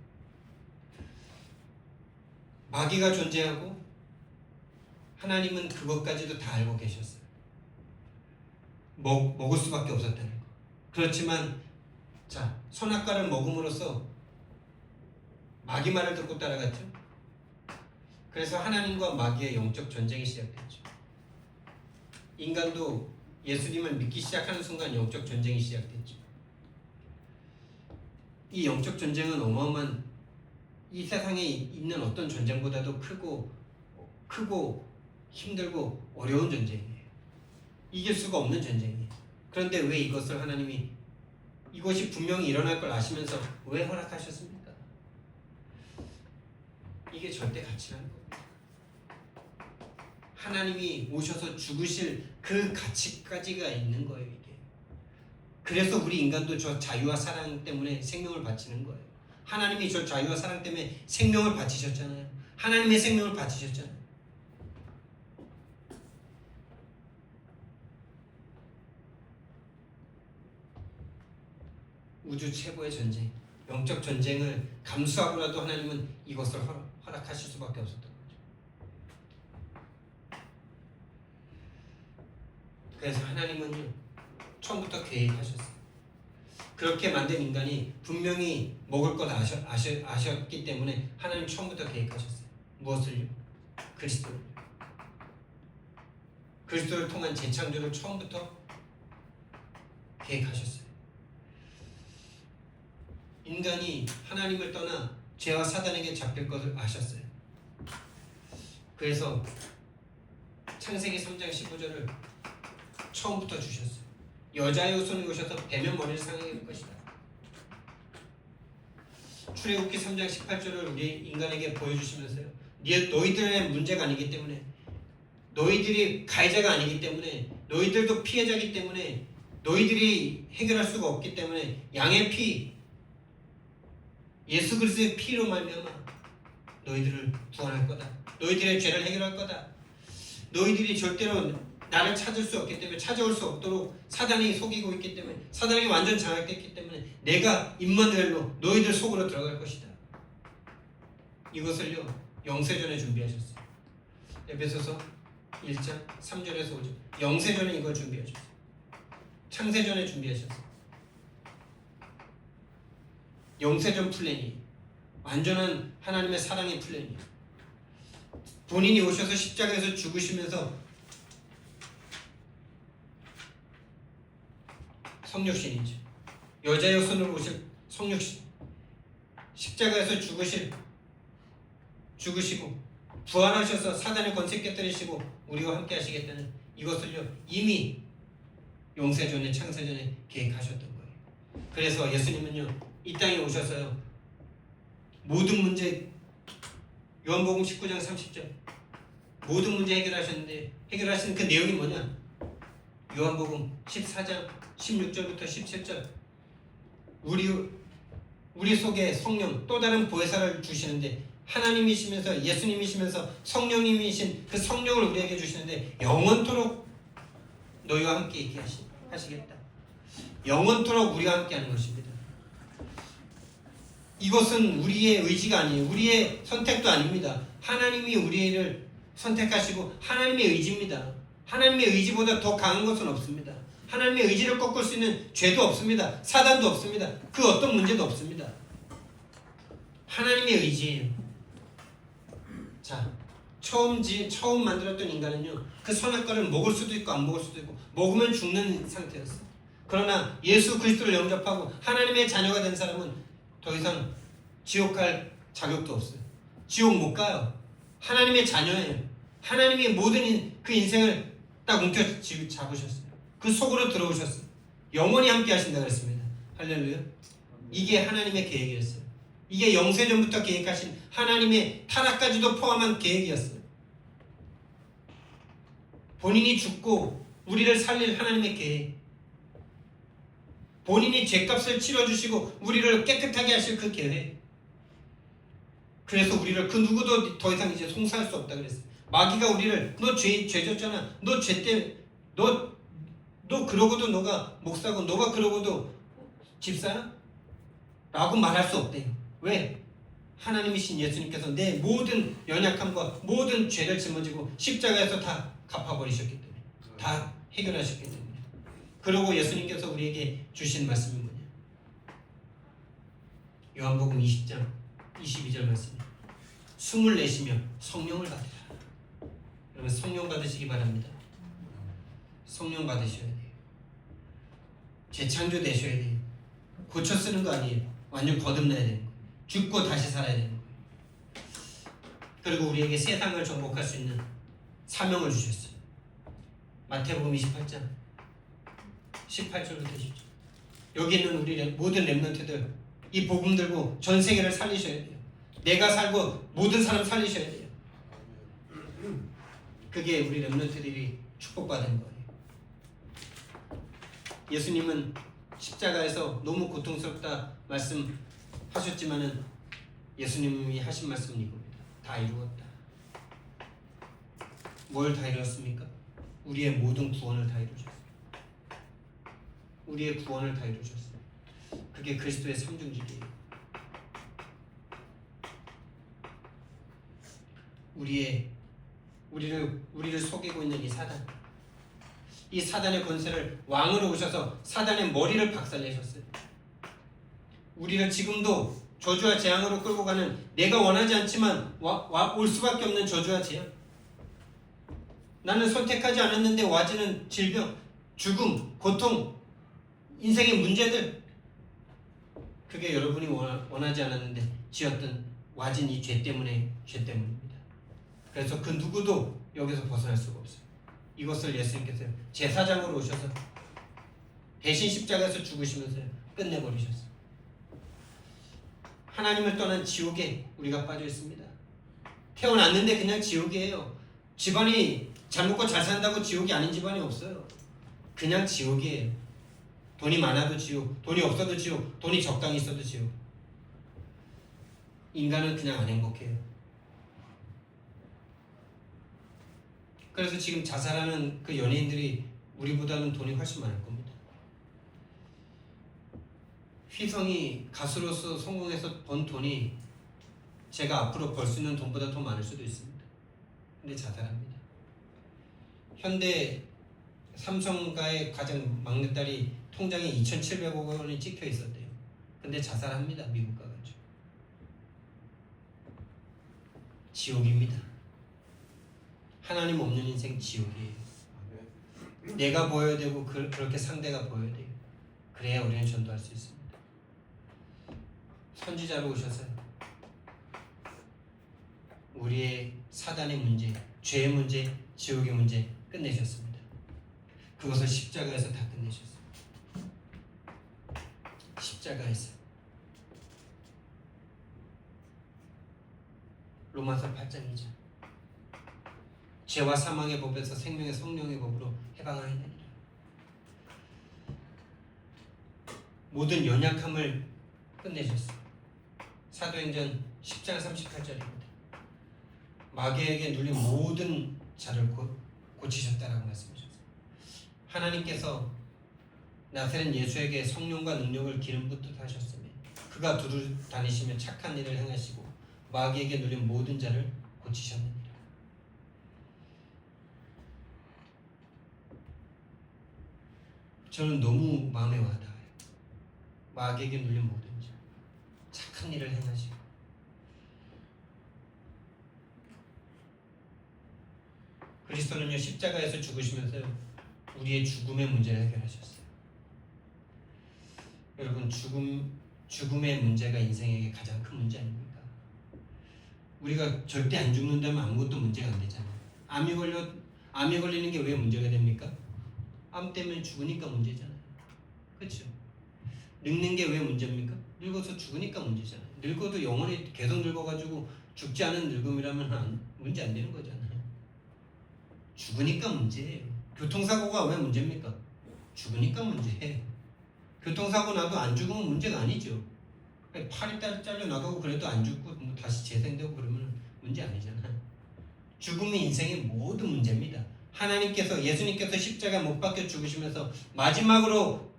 마귀가 존재하고 하나님은 그것까지도 다 알고 계셨어요. 먹을 수밖에 없었다는 거. 그렇지만 자, 선악과를 먹음으로써 마귀 말을 듣고 따라갔죠. 그래서 하나님과 마귀의 영적 전쟁이 시작됐죠. 인간도 예수님을 믿기 시작하는 순간 영적 전쟁이 시작됐죠. 이 영적 전쟁은 어마어마한, 이 세상에 있는 어떤 전쟁보다도 크고 힘들고 어려운 전쟁이에요. 이길 수가 없는 전쟁이에요. 그런데 왜 이것을 하나님이 이것이 분명히 일어날 걸 아시면서 왜 허락하셨습니까? 이게 절대 가치라는 거예요. 하나님이 오셔서 죽으실 그 가치까지가 있는 거예요, 이게. 그래서 우리 인간도 저 자유와 사랑 때문에 생명을 바치는 거예요. 하나님이 저 자유와 사랑 때문에 생명을 바치셨잖아요. 하나님의 생명을 바치셨잖아요. 우주 최고의 전쟁, 영적 전쟁을 감수하고라도 하나님은 이것을 허락하실 수밖에 없었던 거죠. 그래서 하나님은요, 처음부터 계획하셨어요. 그렇게 만든 인간이 분명히 먹을 것 아셨기 때문에 하나님 처음부터 계획하셨어요. 무엇을요? 그리스도를. 그리스도를 통한 재창조를 처음부터 계획하셨어요. 인간이 하나님을 떠나 죄와 사단에게 잡힐 것을 아셨어요. 그래서 창세기 3장 15절을 처음부터 주셨어요. 여자의 손이 오셔서 뱀의 머리를 상하게 할 것이다. 출애굽기 3장 18절을 우리 인간에게 보여주시면서요, 너희들의 문제가 아니기 때문에, 너희들이 가해자가 아니기 때문에, 너희들도 피해자이기 때문에, 너희들이 해결할 수가 없기 때문에 양의 피, 예수 그리스도의 피로 말미암아 너희들을 구원할 거다. 너희들의 죄를 해결할 거다. 너희들이 절대로 나를 찾을 수 없기 때문에, 찾아올 수 없도록 사단이 속이고 있기 때문에, 사단이 완전 장악됐기 때문에 내가 임마누엘로 너희들 속으로 들어갈 것이다. 이것을요, 영세전에 준비하셨어요. 에베소서 1장 3절에서 5절. 영세전에 이걸 준비하셨어요. 창세전에 준비하셨어요. 영세전 플랜이 완전한 하나님의 사랑의 플랜이에요. 본인이 오셔서 십자가에서 죽으시면서 성육신이죠. 여자의 손으로 오실 성육신, 십자가에서 죽으시고 부활하셔서 사단의 권세 깨뜨리시고 우리와 함께 하시겠다는 이것을요, 이미 영세전에 창세전에 계획하셨던 거예요. 그래서 예수님은요, 이 땅에 오셔서요, 모든 문제, 요한복음 19장 30절 모든 문제 해결하셨는데, 해결하신 그 내용이 뭐냐? 요한복음 14장 16절부터 17절. 우리 속에 성령, 또 다른 보혜사를 주시는데, 하나님이시면서 예수님이시면서 성령님이신 그 성령을 우리에게 주시는데, 영원토록 너희와 함께 있게 하시겠다. 영원토록 우리와 함께 하는 것입니다. 이것은 우리의 의지가 아니에요. 우리의 선택도 아닙니다. 하나님이 우리를 선택하시고 하나님의 의지입니다. 하나님의 의지보다 더 강한 것은 없습니다. 하나님의 의지를 꺾을 수 있는 죄도 없습니다. 사단도 없습니다. 그 어떤 문제도 없습니다. 하나님의 의지예요. 자, 처음 만들었던 인간은요, 그 선악과를 먹을 수도 있고 안 먹을 수도 있고, 먹으면 죽는 상태였어요. 그러나 예수 그리스도를 영접하고 하나님의 자녀가 된 사람은 더 이상 지옥 갈 자격도 없어요. 지옥 못 가요. 하나님의 자녀예요. 하나님이 모든 그 인생을 딱 움켜 잡으셨어요. 그 속으로 들어오셨어요. 영원히 함께 하신다 그랬습니다. 할렐루야. 이게 하나님의 계획이었어요. 이게 영세전부터 계획하신 하나님의 타락까지도 포함한 계획이었어요. 본인이 죽고 우리를 살릴 하나님의 계획. 본인이 죄값을 치러주시고 우리를 깨끗하게 하실 그 계획. 그래서 우리를 그 누구도 더 이상 이제 송사할 수 없다 그랬어요. 마귀가 우리를 너 죄 졌잖아. 너 죄 때문에 너 그러고도 너가 목사고 너가 그러고도 집사야? 라고 말할 수 없대요. 왜? 하나님이신 예수님께서 내 모든 연약함과 모든 죄를 짊어지고 십자가에서 다 갚아버리셨기 때문에, 다 해결하셨기 때문에. 그리고 예수님께서 우리에게 주신 말씀이 뭐냐? 요한복음 20장 22절 말씀. 숨을 내쉬며 성령을 받으라. 여러분 성령 받으시기 바랍니다. 성령 받으셔야 돼요. 재창조 되셔야 돼요. 고쳐 쓰는 거 아니에요. 완전 거듭나야 되는 거예요. 죽고 다시 살아야 되는 거예요. 그리고 우리에게 세상을 정복할 수 있는 사명을 주셨어요. 마태복음 28장 18절부터 20절. 여기 있는 우리 모든 렘넌트들 이 복음 들고 전 세계를 살리셔야 돼요. 내가 살고 모든 사람 살리셔야 돼요. 그게 우리 렘넌트들이 축복받은 거예요. 예수님은 십자가에서 너무 고통스럽다 말씀하셨지만은 예수님이 하신 말씀은 이겁니다. 다 이루었다. 뭘 다 이루었습니까? 우리의 모든 구원을 다 이루셨어요. 우리의 구원을 다 이루셨어요. 그게 그리스도의 삼중직이에요. 우리를 속이고 있는 이 사단, 이 사단의 권세를 왕으로 오셔서 사단의 머리를 박살내셨어요. 우리를 지금도 저주와 재앙으로 끌고 가는, 내가 원하지 않지만 올 수밖에 없는 저주와 재앙, 나는 선택하지 않았는데 와지는 질병, 죽음, 고통, 인생의 문제들, 그게 여러분이 원하지 않았는데 지었던 와진 이 죄 때문입니다. 그래서 그 누구도 여기서 벗어날 수가 없어요. 이것을 예수님께서 제사장으로 오셔서 대신 십자가에서 죽으시면서 끝내버리셨어요. 하나님을 떠난 지옥에 우리가 빠져 있습니다. 태어났는데 그냥 지옥이에요. 집안이 잘 먹고 잘 산다고 지옥이 아닌 집안이 없어요. 그냥 지옥이에요. 돈이 많아도 지옥, 돈이 없어도 지옥, 돈이 적당히 있어도 지옥. 인간은 그냥 안 행복해요. 그래서 지금 자살하는 그 연예인들이 우리보다는 돈이 훨씬 많을 겁니다. 휘성이 가수로서 성공해서 번 돈이 제가 앞으로 벌 수 있는 돈보다 더 많을 수도 있습니다. 근데 자살합니다. 현대 삼성가의 가장 막내딸이 통장에 2,700억 원이 찍혀 있었대요. 근데 자살합니다. 미국 가가지고. 지옥입니다. 하나님 없는 인생 지옥이에요. 내가 보여야 되고 그렇게 상대가 보여야 돼요. 그래야 우리는 전도할 수 있습니다. 선지자로 오셔서 우리의 사단의 문제, 죄의 문제, 지옥의 문제 끝내셨습니다. 그것을 십자가에서 다 끝내셨어요. 십자가에서. 로마서 8장 2절. 죄와 사망의 법에서 생명의 성령의 법으로 해방하였느니라. 모든 연약함을 끝내셨어요. 사도행전 10장 38절입니다. 마귀에게 눌린 모든 자를 고치셨다라고 말씀하셨어요. 하나님께서 나사렛 예수에게 성령과 능력을 기름 붓듯 하셨으며 그가 두루 다니시며 착한 일을 행하시고 마귀에게 눌린 모든 자를 고치셨느니라. 저는 너무 마음에 와닿아요. 마귀에게 눌린 모든 자, 착한 일을 행하시고 그리스도는요 십자가에서 죽으시면서 우리의 죽음의 문제를 해결하셨어요. 여러분 죽음의 문제가 인생에게 가장 큰 문제 아닙니까? 우리가 절대 안 죽는다면 아무것도 문제가 안 되잖아요. 암이 걸리는 게 왜 문제가 됩니까? 암 때문에 죽으니까 문제잖아요. 그렇죠? 늙는 게 왜 문제입니까? 늙어서 죽으니까 문제잖아요. 늙어도 영원히 계속 늙어가지고 죽지 않은 늙음이라면 문제 안 되는 거잖아요. 죽으니까 문제예요. 교통사고가 왜 문제입니까? 죽으니까 문제예요. 교통사고 나도 안 죽으면 문제가 아니죠. 팔이 잘려 나가고 그래도 안 죽고 뭐 다시 재생되고 그러면 문제 아니잖아요. 죽음이 인생의 모든 문제입니다. 예수님께서 십자가 못 박혀 죽으시면서 마지막으로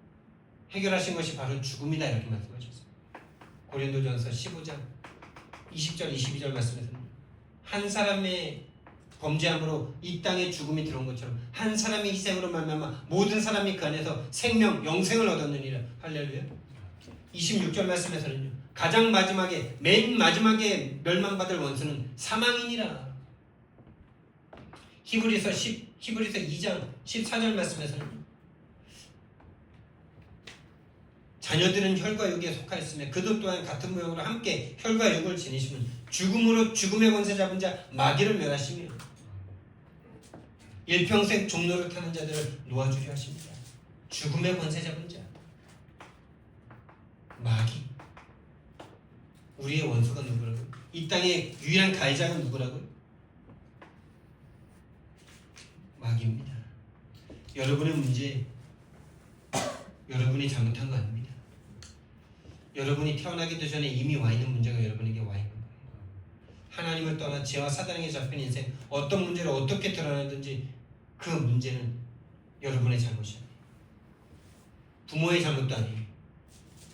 해결하신 것이 바로 죽음이다 이렇게 말씀하셨어요. 고린도전서 15장 20절 22절 말씀에서는 한 사람의 범죄함으로 이 땅에 죽음이 들어온 것처럼 한 사람의 희생으로 말미암아 모든 사람이 그 안에서 생명 영생을 얻었느니라. 할렐루야. 26절 말씀에서는요, 가장 마지막에 맨 마지막에 멸망받을 원수는 사망이니라. 히브리서 2장 14절 말씀에서는 자녀들은 혈과 육에 속하였으며 그도 또한 같은 모형으로 함께 혈과 육을 지니시면 죽음으로 죽음의 권세 잡은 자 마귀를 멸하시며 일평생 종로를 타는 자들을 놓아주려 하십니다. 죽음의 권세 잡은 자 마귀. 우리의 원수가 누구라고요? 이 땅의 유일한 가해자가 누구라고요? 마귀입니다. 여러분의 문제, 여러분이 잘못한 거 아닙니다. 여러분이 태어나기도 전에 이미 와 있는 문제가 여러분에게 와 있는 거예요. 하나님을 떠나 죄와 사단에게 잡힌 인생, 어떤 문제를 어떻게 드러내든지 그 문제는 여러분의 잘못이 아니에요. 부모의 잘못도 아니에요.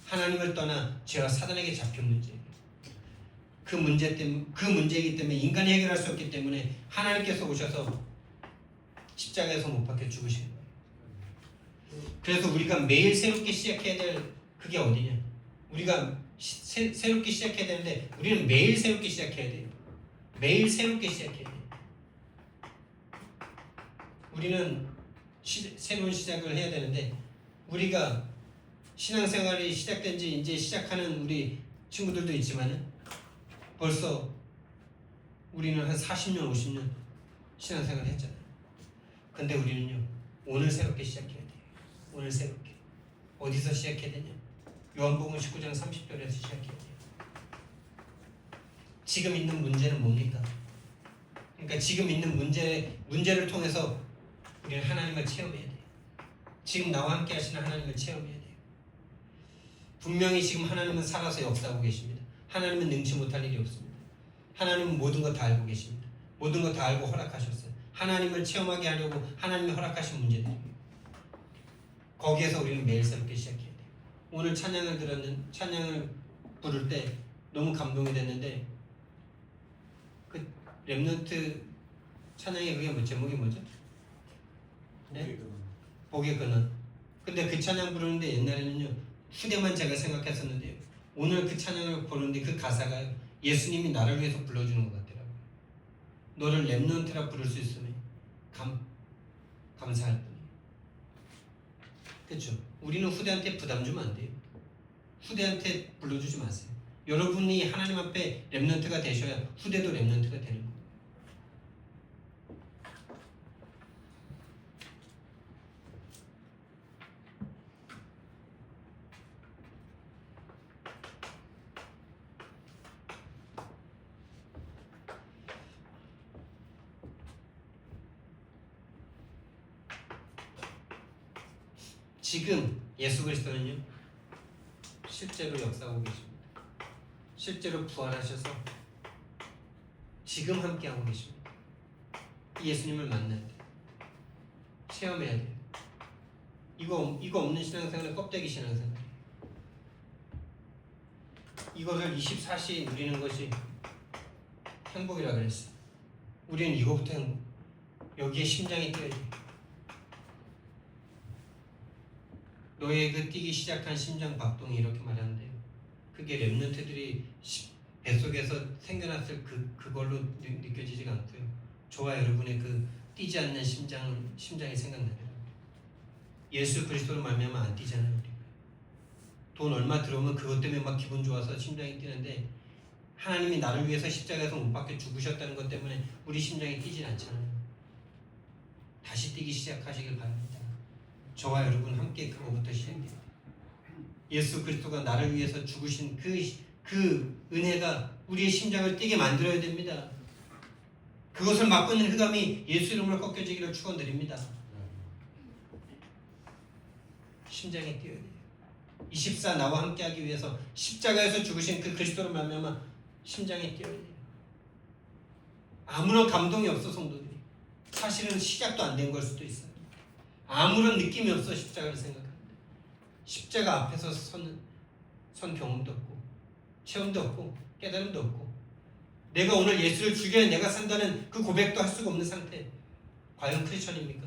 하나님을 떠나 죄와 사단에게 잡힌 문제예요. 그 문제이기 때문에 인간이 해결할 수 없기 때문에 하나님께서 오셔서 십자가에서 못 박혀 죽으신 거예요. 그래서 우리가 매일 새롭게 시작해야 될 그게 어디냐? 우리가 새롭게 시작해야 되는데 우리는 매일 새롭게 시작해야 돼요. 매일 새롭게 시작해야 돼요. 우리는 새로운 시작을 해야 되는데 우리가 신앙생활이 시작된 지 이제 시작하는 우리 친구들도 있지만 벌써 우리는 한 40년, 50년 신앙생활을 했잖아요. 근데 우리는요, 오늘 새롭게 시작해야 돼요. 오늘 새롭게. 어디서 시작해야 되냐? 요한복음 19장 30절에서 시작해야 돼요. 지금 있는 문제는 뭡니까? 그러니까 지금 있는 문제를 통해서 우리는 하나님을 체험해야 돼요. 지금 나와 함께 하시는 하나님을 체험해야 돼요. 분명히 지금 하나님은 살아서 역사하고 계십니다. 하나님은 능치 못할 일이 없습니다. 하나님은 모든 것 다 알고 계십니다. 모든 것 다 알고 허락하셨어요. 하나님을 체험하게 하려고 하나님이 허락하신 문제들입니다. 거기에서 우리는 매일 새롭게 시작해야 돼요. 오늘 찬양을 부를 때 너무 감동이 됐는데 그 렘넌트 찬양의 그게 제목이 뭐죠? 네? 복의 근원. 근데 그 찬양 부르는데 옛날에는요 후대만 제가 생각했었는데요. 오늘 그 찬양을 부르는데 그 가사가 예수님이 나를 위해서 불러주는 것 같더라고요. 너를 렘넌트라 부를 수 있으면 감사할 뿐이에요. 그렇죠? 우리는 후대한테 부담 주면 안 돼요. 후대한테 불러주지 마세요. 여러분이 하나님 앞에 렘넌트가 되셔야 후대도 렘넌트가 되는 거예요. 지금 예수 그리스도는요 실제로 역사하고 계십니다. 실제로 부활하셔서 지금 함께하고 계십니다. 이 예수님을 만나야 돼요. 체험해야 돼요. 이거 없는 신앙생활은 껍데기 신앙생활이에요. 이것을 24시 누리는 것이 행복이라 그랬어요. 우리는 이거부터 행복. 여기에 심장이 뛰어야 돼요. 너의 그 뛰기 시작한 심장 박동이 이렇게 말하는데요. 그게 렘넌트들이 뱃속에서 생겨났을 그걸로 느껴지지가 않고요. 저와 여러분의 그 뛰지 않는 심장이 생각나더라고요. 예수 그리스도로 말미암아 안 뛰잖아요. 우리가. 돈 얼마 들어오면 그것 때문에 막 기분 좋아서 심장이 뛰는데 하나님이 나를 위해서 십자가에서 못 박혀 죽으셨다는 것 때문에 우리 심장이 뛰질 않잖아요. 다시 뛰기 시작하시길 바랍니다. 저와 여러분 함께 그거부터 시작해요. 예수 그리스도가 나를 위해서 죽으신 그 은혜가 우리의 심장을 뛰게 만들어야 됩니다. 그것을 막고 있는 흑암이 예수 이름으로 꺾여지기를 축원드립니다. 심장이 뛰어야 돼요. 24 나와 함께하기 위해서 십자가에서 죽으신 그 그리스도로 말미암아 심장이 뛰어야 돼요. 아무런 감동이 없어 성도들이. 사실은 시작도 안 된 걸 수도 있어요. 아무런 느낌이 없어 십자가를 생각하는데 십자가 앞에서 선 경험도 없고 체험도 없고 깨달음도 없고 내가 오늘 예수를 죽여야 내가 산다는 그 고백도 할 수가 없는 상태. 과연 크리스천입니까?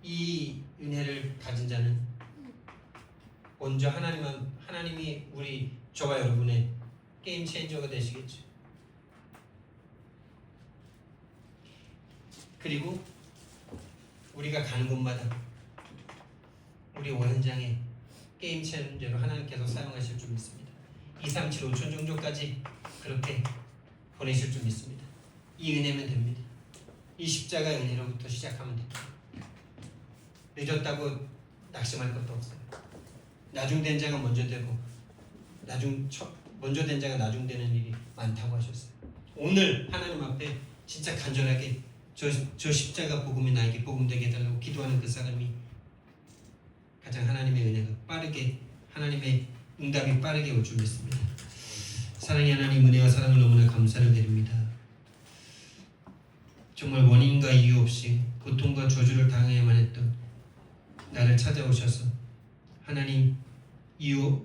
이 은혜를 가진 자는 먼저 하나님이 저와 여러분의 게임 체인저가 되시겠죠. 그리고 우리가 가는 곳마다 우리 오현장에 게임 체인저로 하나님께서 사용하실 줄 믿습니다. 2, 3, 7, 5천 종족까지 그렇게 보내실 줄 믿습니다. 이 은혜면 됩니다. 이 십자가의 은혜로부터 시작하면 됩니다. 늦었다고 낙심할 것도 없어요. 나중된 자가 먼저 되고 먼저 된 자가 나중되는 일이 많다고 하셨어요. 오늘 하나님 앞에 진짜 간절하게 저 십자가 복음이 나에게 복음되게 해달라고 기도하는 그 사람이 가장 하나님의 은혜가 빠르게 하나님의 응답이 빠르게 올 줄 믿습니다. 사랑의 하나님 은혜와 사랑을 너무나 감사를 드립니다. 정말 원인과 이유 없이 고통과 저주를 당해야만 했던 나를 찾아오셔서 하나님 이유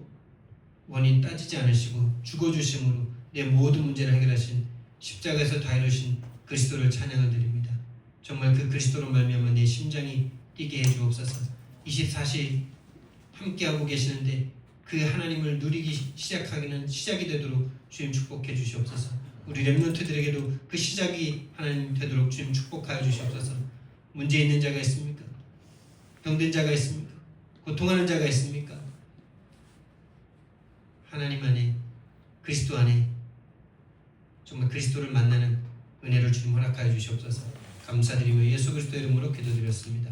원인 따지지 않으시고 죽어주심으로 내 모든 문제를 해결하신 십자가에서 다 이루신 그리스도를 찬양을 드립니다. 정말 그 그리스도로 말미암아 내 심장이 뛰게 해주옵소서. 24시 함께하고 계시는데 그 하나님을 누리기 시작하기는 시작이 되도록 주님 축복해 주시옵소서. 우리 렘넌트들에게도 그 시작이 하나님 되도록 주님 축복하여 주시옵소서. 문제 있는 자가 있습니까? 병든 자가 있습니까? 고통하는 자가 있습니까? 하나님 안에 그리스도 안에 정말 그리스도를 만나는 은혜를 주님 허락하여 주시옵소서. 감사드리며 예수 그리스도 이름으로 기도드렸습니다.